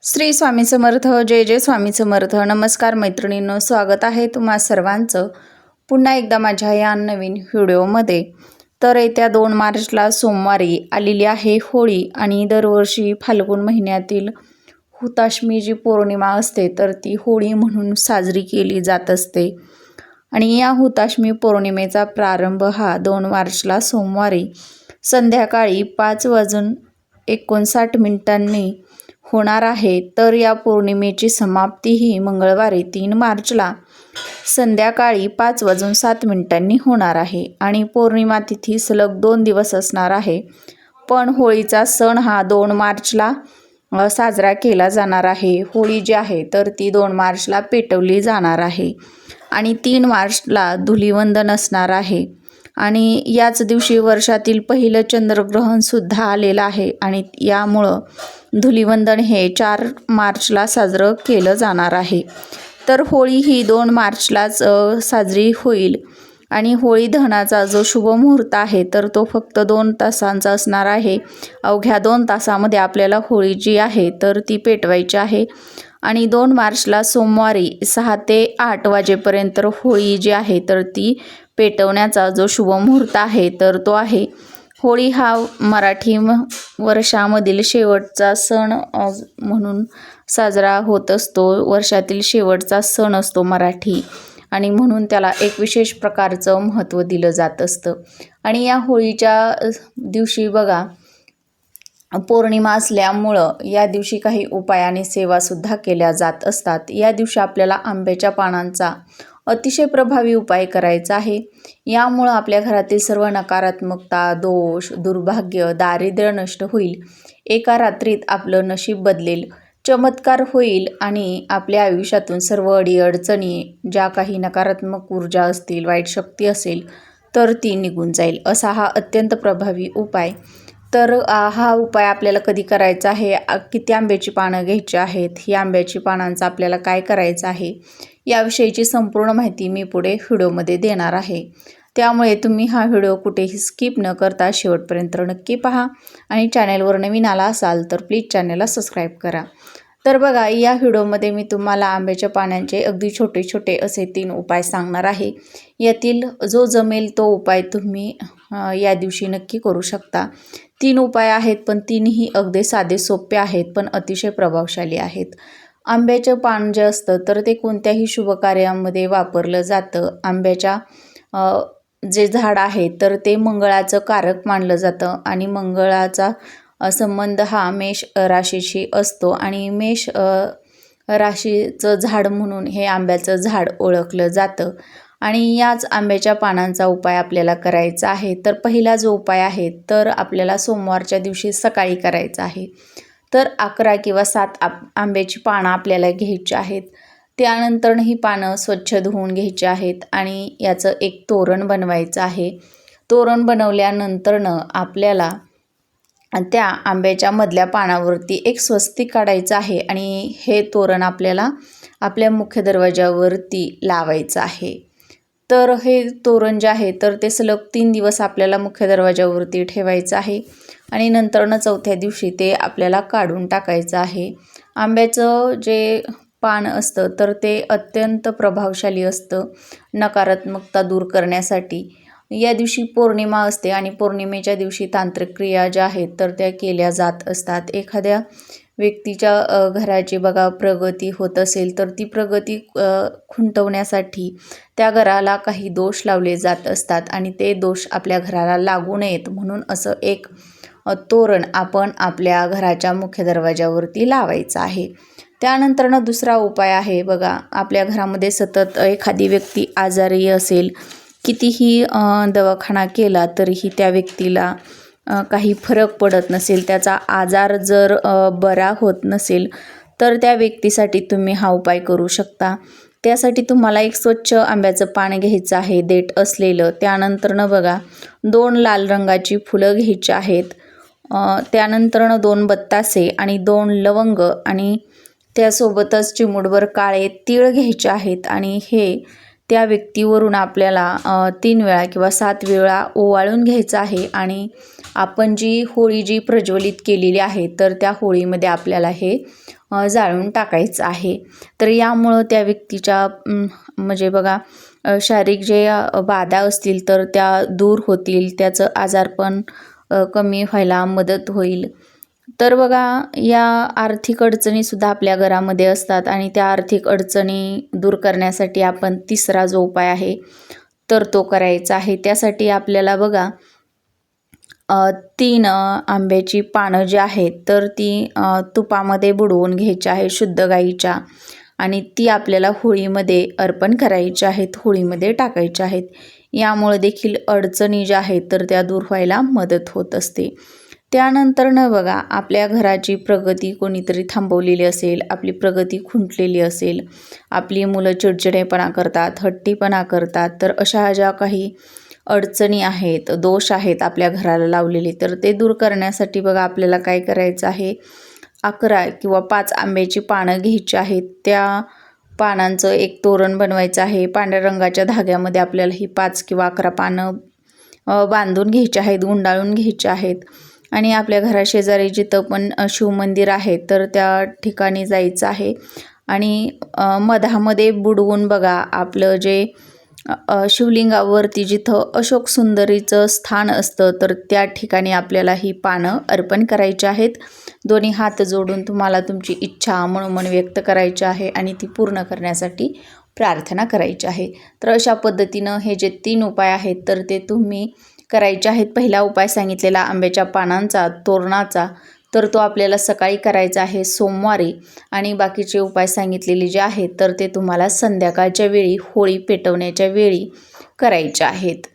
श्री स्वामी समर्थ. जय जय स्वामी समर्थ. नमस्कार मैत्रिणींनो, स्वागत आहे तुम्हा सर्वांचं पुन्हा एकदा माझ्या या नवीन व्हिडिओमध्ये. तर येत्या 2 मार्चला सोमवारी आलेली आहे होळी आणि दरवर्षी फाल्गुन महिन्यातील हुताष्मी जी पौर्णिमा असते तर ती होळी म्हणून साजरी केली जात असते. आणि या हुताष्मी पौर्णिमेचा प्रारंभ हा 2 मार्चला सोमवारी संध्याकाळी 5:59 होणार आहे. तर या पौर्णिमेची समाप्ती ही मंगळवारी 3 मार्चला संध्याकाळी 5:07 होणार आहे. आणि पौर्णिमा तिथी सलग 2 दिवस असणार आहे. पण होळीचा सण हा 2 मार्चला साजरा केला जाणार आहे. होळी जी आहे तर ती 2 मार्चला पेटवली जाणार आहे आणि 3 मार्चला धुलिवंदन असणार आहे. आणि याच दिवशी वर्षातील पहिलं चंद्रग्रहणसुद्धा आलेलं आहे आणि यामुळं धुलिवंदन हे 4 मार्चला साजरं केलं जाणार आहे. तर होळी ही 2 मार्चलाच साजरी होईल. आणि होळी दहनाचा जो शुभ मुहूर्त आहे तर तो फक्त 2 तासांचा असणार आहे. अवघ्या 2 तासामध्ये आपल्याला होळी जी आहे तर ती पेटवायची आहे. आणि 2 मार्चला सोमवारी 6 ते 8 वाजेपर्यंत होळी जी आहे तर ती पेटवण्याचा जो शुभ मुहूर्त आहे तर तो आहे. होळी हा मराठी वर्षामधील शेवटचा सण म्हणून साजरा होत असतो. वर्षातील शेवटचा सण असतो मराठी आणि म्हणून त्याला एक विशेष प्रकारचं महत्त्व दिलं जात असतं. आणि या होळीच्या दिवशी बघा, पौर्णिमा असल्यामुळं या दिवशी काही उपाय आणि सेवासुद्धा केल्या जात असतात. या दिवशी आपल्याला आंब्याच्या पानांचा अतिशय प्रभावी उपाय करायचा आहे. यामुळं आपल्या घरातील सर्व नकारात्मकता, दोष, दुर्भाग्य, दारिद्र्य नष्ट होईल. एका रात्रीत आपलं नशीब बदलेल, चमत्कार होईल आणि आपल्या आयुष्यातून सर्व अडीअडचणी, ज्या काही नकारात्मक ऊर्जा असतील, वाईट शक्ती असेल तर ती निघून जाईल. असा हा अत्यंत प्रभावी उपाय. तर हा उपाय आपल्याला कधी करायचा आहे, किती आंब्याची पानं घ्यायची आहेत, ही आंब्याची पानांचं आपल्याला काय करायचं आहे, याविषयीची संपूर्ण माहिती मी पुढे व्हिडिओमध्ये देणार आहे. त्यामुळे तुम्ही हा व्हिडिओ कुठेही स्किप न करता शेवटपर्यंत नक्की पहा. आणि चॅनलवर नवीन आला असाल तर प्लीज चॅनलला सबस्क्राईब करा. तर बघा, या व्हिडिओमध्ये मी तुम्हाला आंब्याच्या पानांचे अगदी छोटे छोटे असे 3 उपाय सांगणार आहे. यातील जो जमेल तो उपाय तुम्ही या दिवशी नक्की करू शकता. 3 उपाय आहेत पण 3ही अगदी साधे सोपे आहेत पण अतिशय प्रभावशाली आहेत. आंब्याचं पान जे असतं तर ते कोणत्याही शुभकार्यामध्ये वापरलं जातं. आंब्याच्या जे झाड आहे तर ते मंगळाचं कारक मानलं जातं आणि मंगळाचा संबंध हा मेष राशीशी असतो. आणि मेष राशीचं झाड म्हणून हे आंब्याचं झाड ओळखलं जातं. आणि याच आंब्याच्या पानांचा उपाय आपल्याला करायचा आहे. तर पहिला जो उपाय आहे तर आपल्याला सोमवारच्या दिवशी सकाळी करायचा आहे. तर 11 किंवा 7 आंब्याची पानं आपल्याला घ्यायची आहेत. त्यानंतर ही पानं स्वच्छ धुवून घ्यायची आहेत आणि याचं एक तोरण बनवायचं आहे. तोरण बनवल्यानंतरनं आपल्याला त्या आंब्याच्या मधल्या पानावरती एक स्वस्तिक काढायचं आहे आणि हे तोरण आपल्याला आपल्या मुख्य दरवाजावरती लावायचं आहे. तर हे तोरण जे आहे तर ते सलग 3 दिवस आपल्याला मुख्य दरवाजावरती ठेवायचं आहे आणि नंतरनं 4थ्या दिवशी ते आपल्याला काढून टाकायचं आहे. आंब्याचं जे पान असतं तर ते अत्यंत प्रभावशाली असतं नकारात्मकता दूर करण्यासाठी. या दिवशी पौर्णिमा असते आणि पौर्णिमेच्या दिवशी तांत्रिक क्रिया ज्या आहेत तर त्या केल्या जात असतात. एखाद्या व्यक्तीच्या घराची बघा प्रगती होत असेल तर ती प्रगती खुंटवण्यासाठी त्या घराला काही दोष लावले जात असतात आणि ते दोष आपल्या घराला लागू नयेत म्हणून असं एक तोरण आपण आपल्या घराच्या मुख्य दरवाजावरती लावायचं आहे. त्यानंतरनं दुसरा उपाय आहे बघा, आपल्या घरामध्ये सतत एखादी व्यक्ती आजारी असेल, कितीही दवाखाना केला तरीही त्या व्यक्तीला काही फरक पडत नसेल, त्याचा आजार जर बरा होत नसेल तर त्या व्यक्तीसाठी तुम्ही हा उपाय करू शकता. त्यासाठी तुम्हाला एक स्वच्छ आंब्याचं पान घ्यायचं आहे, देठ असलेलं. त्यानंतरनं बघा 2 लाल रंगाची फुलं घ्यायची आहेत. त्यानंतरनं 2 बत्तासे आणि 2 लवंग आणि त्यासोबतच चिमूटभर काळे तीळ घ्यायचे आहेत. आणि हे त्या व्यक्तीवरून आपल्याला 3 वेळा किंवा 7 वेळा ओवाळून घ्यायचं आहे. आणि आपण जी होळी प्रज्वलित केलेली आहे तर त्या होळीमध्ये आपल्याला हे जाळून टाकायचं आहे. तर यामुळं त्या व्यक्तीच्या म्हणजे बघा शारीरिक जे बाधा असतील तर त्या दूर होतील, त्याचं आजारपण कमी व्हायला मदत होईल. तर बघा या आर्थिक अडचणीसुद्धा आपल्या घरामध्ये असतात आणि त्या आर्थिक अडचणी दूर करण्यासाठी आपण तिसरा जो उपाय आहे तर तो करायचा आहे. त्यासाठी आपल्याला बघा 3 आंब्याची पानं जी आहेत तर ती तुपामध्ये बुडवून घ्यायची आहे शुद्ध गाईच्या, आणि ती आपल्याला होळीमध्ये अर्पण करायची आहेत, होळीमध्ये टाकायच्या आहेत. यामुळे देखील अडचणी ज्या आहेत तर त्या दूर व्हायला मदत होत असते. त्यानंतर बघा आपल्या घराची प्रगती कोणीतरी थांबवलेली असेल, आपली प्रगती खुंटलेली असेल, आपली मुलं चिडचिडेपणा करतात, हट्टीपणा करतात, तर अशा ज्या काही अडचणी आहेत, दोष आहेत आपल्या घराला लावलेले, तर ते दूर करण्यासाठी बघा आपल्याला काय करायचं आहे, 11 किंवा 5 आंब्याची पानं घ्यायची आहेत. त्या पानांचं एक तोरण बनवायचं आहे. पांढऱ्या रंगाच्या धाग्यामध्ये आपल्याला ही 5 किंवा 11 पानं बांधून घ्यायची आहेत, गुंडाळून घ्यायची आहेत. आणि आपल्या घराशेजारी जिथं पण शिवमंदिर आहे तर त्या ठिकाणी जायचं आहे आणि मधामध्ये बुडवून बघा आपलं जे शिवलिंगावरती जिथं अशोक सुंदरीचं स्थान असतं तर त्या ठिकाणी आपल्याला ही पानं अर्पण करायची आहेत. दोन्ही हात जोडून तुम्हाला तुमची इच्छा मनोमन व्यक्त करायची आहे आणि ती पूर्ण करण्यासाठी प्रार्थना करायची आहे. तर अशा पद्धतीनं हे जे 3 उपाय आहेत तर ते तुम्ही करायचे आहेत. पहिला उपाय सांगितलेला आंब्याच्या पानांचा, तोरणाचा, तर तो आपल्याला सकाळी करायचा आहे सोमवारी, आणि बाकीचे उपाय सांगितलेले जे आहेत तर ते तुम्हाला संध्याकाळच्या वेळी होळी पेटवण्याच्या वेळी करायचे आहेत.